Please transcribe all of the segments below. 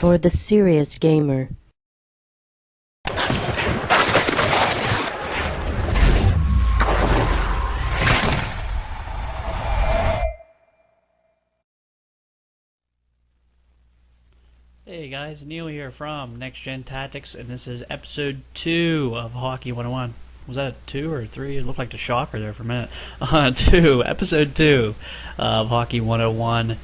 for the serious gamer. Hey guys, Neely here from NGTGames, and this is episode 2 of Hockey 101. Was that a 2 or a 3? It looked like the shocker there for a minute. Episode 2 of Hockey 101.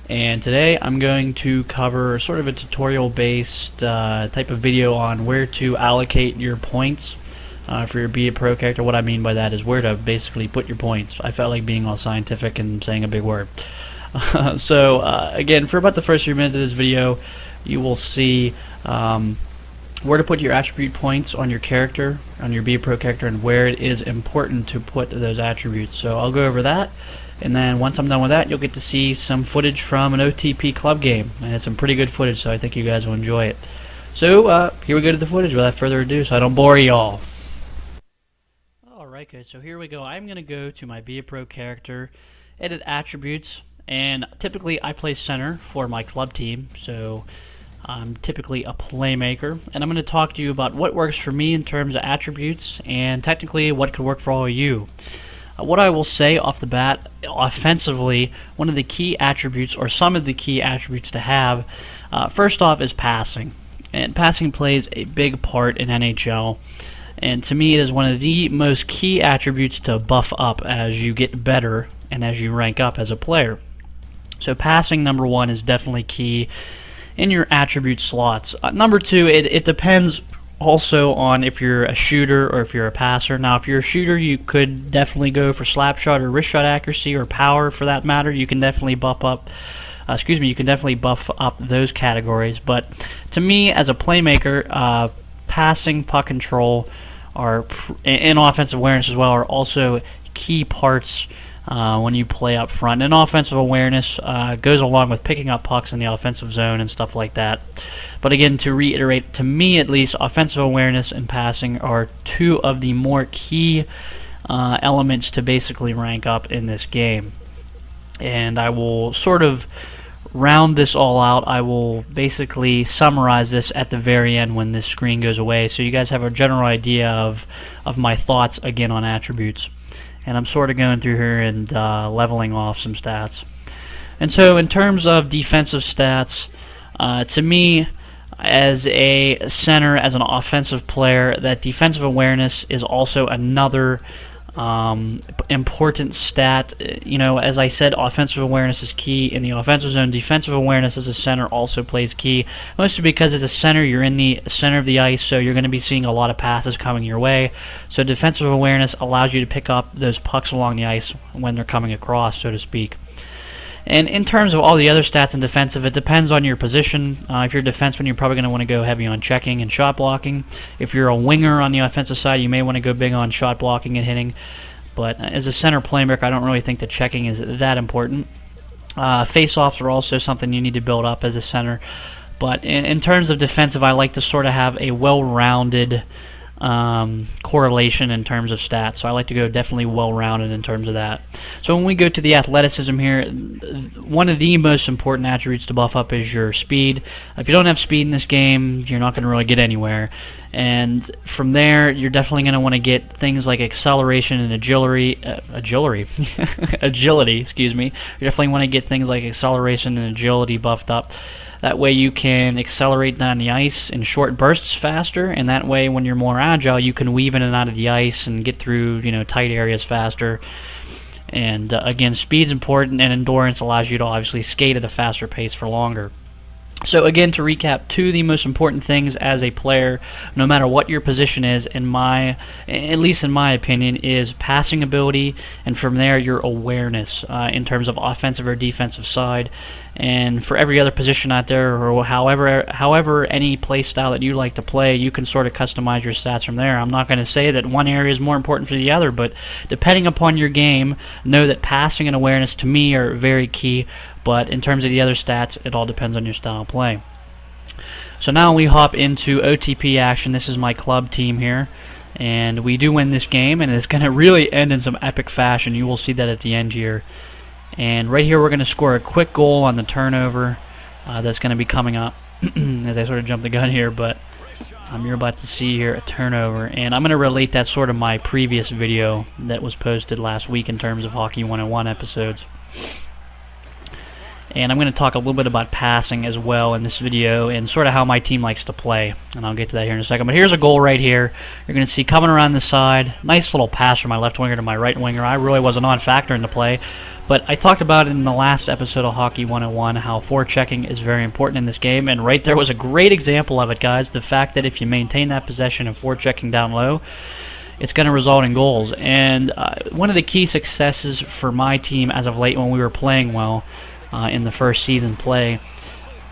And today I'm going to cover sort of a tutorial-based type of video on where to allocate your points for your Be a Pro character. What I mean by that is where to basically put your points. I felt like being all scientific and saying a big word. Again, for about the first few minutes of this video, you will see where to put your attribute points on your character, on your Be a Pro character, and where it is important to put those attributes. So I'll go over that, and then once I'm done with that, you'll get to see some footage from an OTP club game, and it's some pretty good footage, so I think you guys will enjoy it. So here we go to the footage without further ado, so I don't bore y'all. Alright guys, so here we go. I'm going to go to my Be a Pro character, edit attributes, and typically I play center for my club team, so I'm typically a playmaker, and I'm going to talk to you about what works for me in terms of attributes, and technically what could work for all of you. What I will say off the bat, offensively, one of the key attributes, or some of the key attributes to have, first off is passing. And passing plays a big part in NHL, and to me it is one of the most key attributes to buff up as you get better and as you rank up as a player. So passing, number one, is definitely key in your attribute slots. Number two, it depends also on if you're a shooter or if you're a passer. Now, if you're a shooter, you could definitely go for slap shot or wrist shot accuracy or power, for that matter. You can definitely buff up. You can definitely buff up those categories. But to me, as a playmaker, passing, puck control, and offensive awareness as well are also key parts when you play up front. And offensive awareness goes along with picking up pucks in the offensive zone and stuff like that. But again, to reiterate, to me at least, offensive awareness and passing are two of the more key elements to basically rank up in this game. And I will sort of round this all out. I will basically summarize this at the very end when this screen goes away, so you guys have a general idea of my thoughts again on attributes. And I'm sort of going through here and leveling off some stats. And so in terms of defensive stats, to me, as a center, as an offensive player, that defensive awareness is also another important stat. You know, as I said, offensive awareness is key in the offensive zone. Defensive awareness as a center also plays key, mostly because as a center you're in the center of the ice, so you're going to be seeing a lot of passes coming your way. So defensive awareness allows you to pick up those pucks along the ice when they're coming across, so to speak. And in terms of all the other stats in defensive, it depends on your position. If you're a defenseman, you're probably going to want to go heavy on checking and shot blocking. If you're a winger on the offensive side, you may want to go big on shot blocking and hitting. But as a center playmaker, I don't really think that checking is that important. Face-offs are also something you need to build up as a center. But in terms of defensive, I like to sort of have a well-rounded correlation in terms of stats, so I like to go definitely well-rounded in terms of that. So when we go to the athleticism here, one of the most important attributes to buff up is your speed. If you don't have speed in this game, you're not going to really get anywhere. And from there, you're definitely going to want to get things like acceleration and agility. Excuse me. You definitely want to get things like acceleration and agility buffed up. That way you can accelerate down the ice in short bursts faster, and that way when you're more agile, you can weave in and out of the ice and get through, you know, tight areas faster. And again, speed's important, and endurance allows you to obviously skate at a faster pace for longer. So again, to recap, two of the most important things as a player, no matter what your position is, at least in my opinion, is passing ability, and from there your awareness in terms of offensive or defensive side. And for every other position out there, or however any play style that you like to play, you can sort of customize your stats from there. I'm not going to say that one area is more important for the other, but depending upon your game, know that passing and awareness to me are very key. But in terms of the other stats, it all depends on your style of play. So now we hop into OTP action. This is my club team here, and we do win this game, and it's going to really end in some epic fashion. You will see that at the end here. And right here we're going to score a quick goal on the turnover that's going to be coming up. as I sort of jump the gun here, but you're about to see here a turnover, and I'm going to relate that sort of my previous video that was posted last week in terms of Hockey 101 episodes. And I'm going to talk a little bit about passing as well in this video and sort of how my team likes to play, and I'll get to that here in a second. But here's a goal right here. You're going to see coming around the side, nice little pass from my left winger to my right winger. I really was a non-factor in the play, but I talked about in the last episode of Hockey 101 how forechecking is very important in this game, and right there was a great example of it, guys. The fact that if you maintain that possession and forechecking down low, it's going to result in goals. And one of the key successes for my team as of late when we were playing well in the first season play,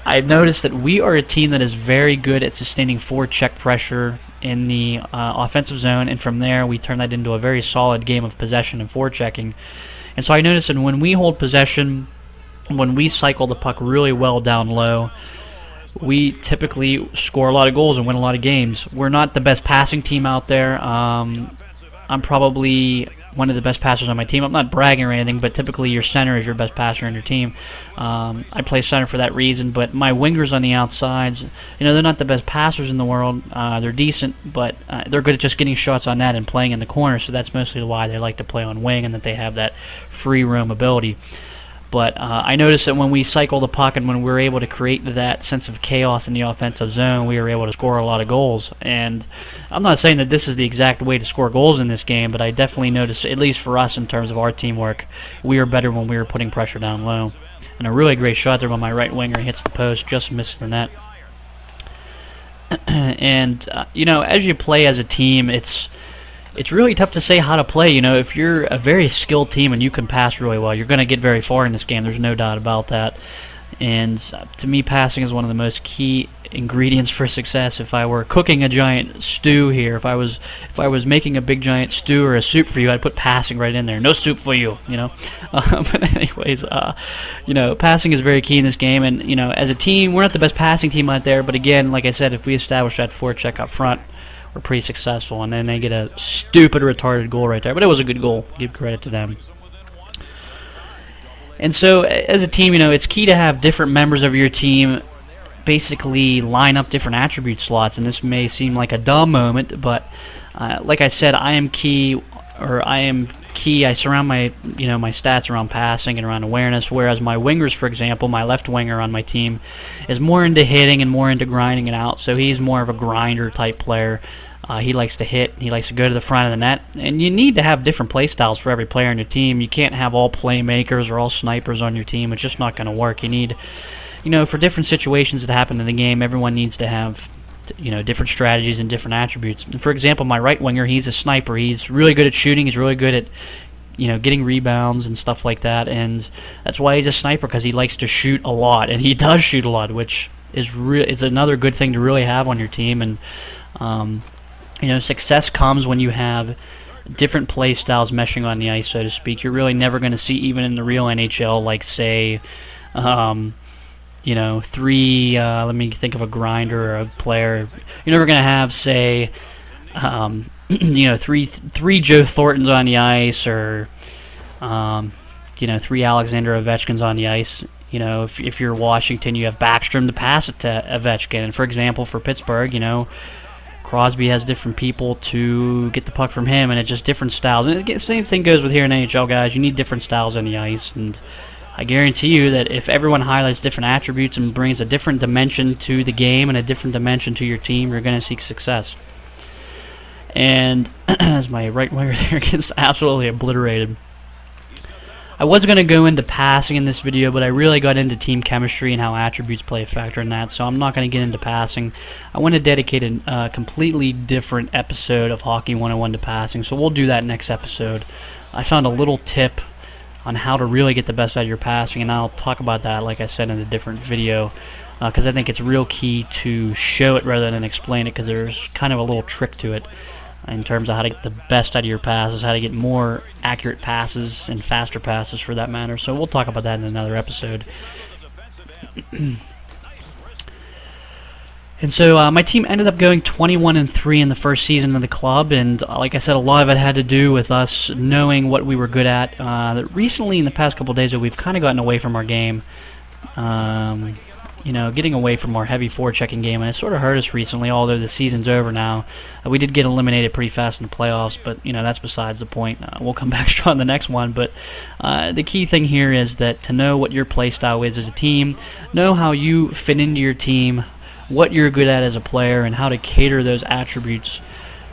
I've noticed that we are a team that is very good at sustaining forecheck pressure in the offensive zone, and from there we turn that into a very solid game of possession and forechecking. And so I noticed that when we hold possession, when we cycle the puck really well down low, we typically score a lot of goals and win a lot of games. We're not the best passing team out there. I'm probably one of the best passers on my team. I'm not bragging or anything, but typically your center is your best passer on your team. I play center for that reason, but my wingers on the outsides, they're not the best passers in the world. They're decent, but they're good at just getting shots on net and playing in the corner, so that's mostly why they like to play on wing and that they have that free roam ability. But I noticed that when we cycle the puck and when we're able to create that sense of chaos in the offensive zone, we are able to score a lot of goals. And I'm not saying that this is the exact way to score goals in this game, but I definitely noticed, at least for us in terms of our teamwork, we are better when we are putting pressure down low. And a really great shot there by my right winger, hits the post, just misses the net. And, as you play as a team, it's really tough to say how to play. If you're a very skilled team and you can pass really well, you're going to get very far in this game. There's no doubt about that. And to me, passing is one of the most key ingredients for success. If I were cooking a giant stew here, if I was making a big giant stew or a soup for you, I'd put passing right in there. No soup for you, But anyways, passing is very key in this game. And as a team, we're not the best passing team out there. But again, like I said, if we establish that forecheck up front, we're pretty successful, and then they get a stupid, retarded goal right there. But it was a good goal. Give credit to them. And so, as a team, it's key to have different members of your team basically line up different attribute slots. And this may seem like a dumb moment, but like I said, I am key. I surround my stats around passing and around awareness, whereas my wingers, for example, my left winger on my team, is more into hitting and more into grinding it out. So he's more of a grinder type player. He likes to hit. He likes to go to the front of the net. And you need to have different play styles for every player on your team. You can't have all playmakers or all snipers on your team. It's just not going to work. You need, for different situations that happen in the game, everyone needs to have different strategies and different attributes. And for example, my right winger, he's a sniper. He's really good at shooting. He's really good at getting rebounds and stuff like that, and that's why he's a sniper, because he likes to shoot a lot, and he does shoot a lot, which is it's another good thing to really have on your team. And success comes when you have different play styles meshing on the ice, so to speak. You're really never going to see, even in the real NHL, like say let me think of a grinder or a player. You're never going to have, say, three Joe Thorntons on the ice, or three Alexander Ovechkins on the ice. If you're Washington, you have Backstrom to pass it to Ovechkin. And for example, for Pittsburgh, Crosby has different people to get the puck from him, and it's just different styles. And the same thing goes with here in NHL, guys. You need different styles on the ice, and I guarantee you that if everyone highlights different attributes and brings a different dimension to the game and a different dimension to your team, you're going to seek success. And as my right winger there gets absolutely obliterated. I was going to go into passing in this video, but I really got into team chemistry and how attributes play a factor in that, so I'm not going to get into passing. I want to dedicate a completely different episode of Hockey 101 to passing, so we'll do that next episode. I found a little tip on how to really get the best out of your passing, and I'll talk about that, like I said, in a different video, because I think it's real key to show it rather than explain it, because there's kind of a little trick to it in terms of how to get the best out of your passes, how to get more accurate passes and faster passes for that matter. So we'll talk about that in another episode. And so my team ended up going 21-3 in the first season of the club, and like I said, a lot of it had to do with us knowing what we were good at. Recently, in the past couple of days, we've kind of gotten away from our game. getting away from our heavy forechecking game, and it sort of hurt us recently, although the season's over now. We did get eliminated pretty fast in the playoffs, but, that's besides the point. We'll come back strong in the next one, but the key thing here is that to know what your play style is as a team, know how you fit into your team, what you're good at as a player, and how to cater those attributes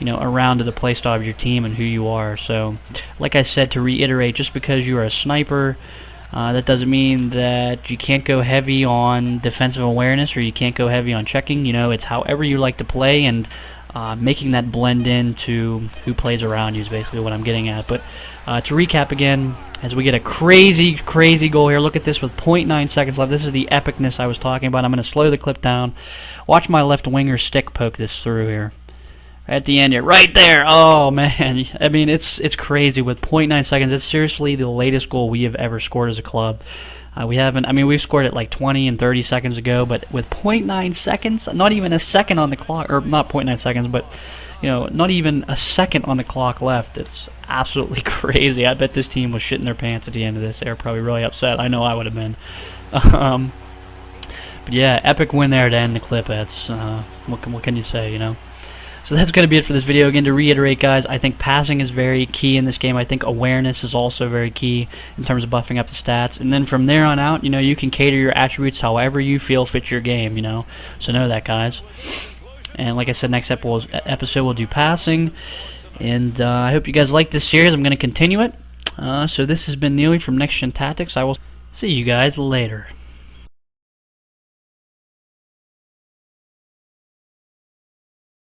around to the play style of your team and who you are. So, like I said, to reiterate, just because you are a sniper, that doesn't mean that you can't go heavy on defensive awareness or you can't go heavy on checking. It's however you like to play, and making that blend in to who plays around you is basically what I'm getting at. But to recap again, as we get a crazy, crazy goal here. Look at this with 0.9 seconds left. This is the epicness I was talking about. I'm going to slow the clip down. Watch my left winger stick poke this through here. At the end here, right there. Oh man, I mean it's crazy with 0.9 seconds. It's seriously the latest goal we have ever scored as a club. We've scored it like 20 and 30 seconds ago, but with 0.9 seconds, not even a second on the clock, or not 0.9 seconds, but not even a second on the clock left. It's absolutely crazy. I bet this team was shitting their pants at the end of this. They were probably really upset. I know I would have been. But yeah, epic win there to end the clip. That's what can you say, So that's going to be it for this video. Again, to reiterate, guys, I think passing is very key in this game. I think awareness is also very key in terms of buffing up the stats. And then from there on out, you can cater your attributes however you feel fits your game, So know that, guys. And like I said, next episode we'll do passing. And I hope you guys like this series. I'm going to continue it. So this has been Neely from Next Gen Tactics. I will see you guys later.